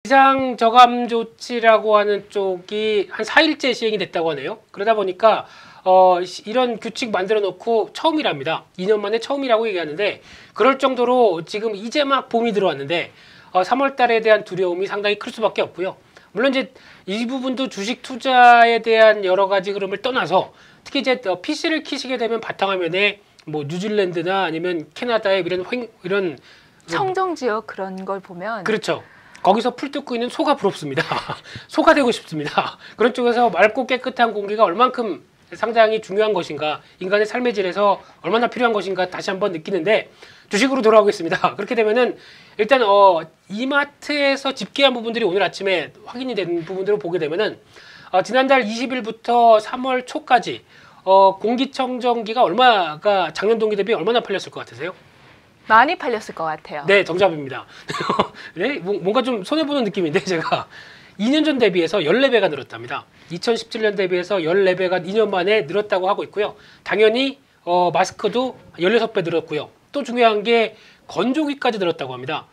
비상저감 조치라고 하는 쪽이 한 4일째 시행이 됐다고 하네요. 그러다 보니까 이런 규칙 만들어 놓고 처음이랍니다. 2년 만에 처음이라고 얘기하는데 그럴 정도로 지금 이제 막 봄이 들어왔는데 3월 달에 대한 두려움이 상당히 클 수밖에 없고요. 물론 이제 이 부분도 주식 투자에 대한 여러 가지 흐름을 떠나서 특히 이제 PC를 키시게 되면 바탕화면에 뭐 뉴질랜드나 아니면 캐나다의 이런 청정 지역 그런 걸 보면 그렇죠. 거기서 풀 뜯고 있는 소가 부럽습니다. 소가 되고 싶습니다. 그런 쪽에서 맑고 깨끗한 공기가 얼만큼 상당히 중요한 것인가, 인간의 삶의 질에서 얼마나 필요한 것인가 다시 한번 느끼는데 주식으로 돌아오겠습니다. 그렇게 되면은 일단 이마트에서 집계한 부분들이 오늘 아침에 확인이 된 부분들을 보게 되면은 지난달 20일부터 3월 초까지 공기청정기가 얼마가 작년 동기 대비 얼마나 팔렸을 것 같으세요? 많이 팔렸을 것 같아요. 네, 정답입니다. 네, 뭔가 좀 손해보는 느낌인데 제가 2년 전 대비해서 14배가 늘었답니다. 2017년 대비해서 14배가 2년 만에 늘었다고 하고 있고요. 당연히 마스크도 16배 늘었고요. 또 중요한 게 건조기까지 늘었다고 합니다.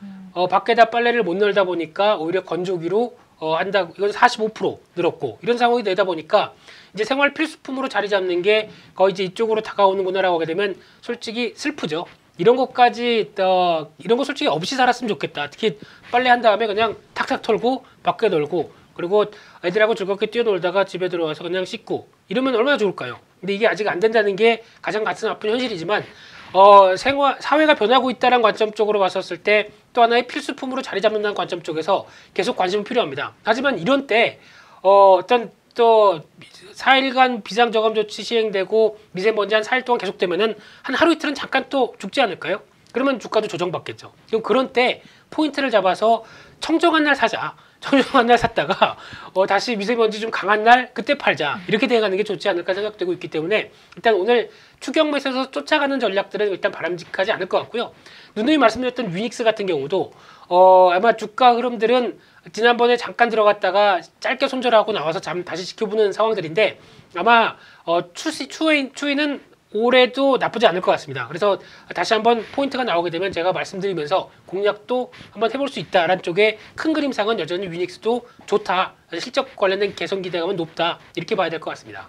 밖에다 빨래를 못 널다 보니까 오히려 건조기로 한다. 이건 45% 늘었고 이런 상황이 되다 보니까 이제 생활 필수품으로 자리 잡는 게 거의 이제 이쪽으로 다가오는구나라고 하게 되면 솔직히 슬프죠. 이런 것까지 이런 거 솔직히 없이 살았으면 좋겠다. 특히 빨래 한 다음에 그냥 탁탁 털고 밖에 놀고 그리고 애들하고 즐겁게 뛰어놀다가 집에 들어와서 그냥 씻고 이러면 얼마나 좋을까요? 근데 이게 아직 안 된다는 게 가장 가슴 아픈 현실이지만 사회가 변하고 있다는 관점 쪽으로 봤었을 때 또 하나의 필수품으로 자리 잡는다는 관점 쪽에서 계속 관심은 필요합니다. 하지만 이런 때 어떤 또 4일간 비상저감 조치 시행되고 미세먼지 한 4일 동안 계속되면은 한 하루 이틀은 잠깐 또 죽지 않을까요? 그러면 주가도 조정받겠죠. 지금 그런 때 포인트를 잡아서 청정한 날 사자. 청정한 날 샀다가 다시 미세먼지 좀 강한 날 그때 팔자. 이렇게 대응하는 게 좋지 않을까 생각되고 있기 때문에 일단 오늘 추격 매수에서 쫓아가는 전략들은 일단 바람직하지 않을 것 같고요. 누누이 말씀드렸던 유닉스 같은 경우도 아마 주가 흐름들은 지난번에 잠깐 들어갔다가 짧게 손절하고 나와서 다시 지켜보는 상황들인데 아마 추이는 올해도 나쁘지 않을 것 같습니다. 그래서 다시 한번 포인트가 나오게 되면 제가 말씀드리면서 공략도 한번 해볼 수 있다라는 쪽에 큰 그림상은 여전히 유닉스도 좋다. 실적 관련된 개선 기대감은 높다. 이렇게 봐야 될 것 같습니다.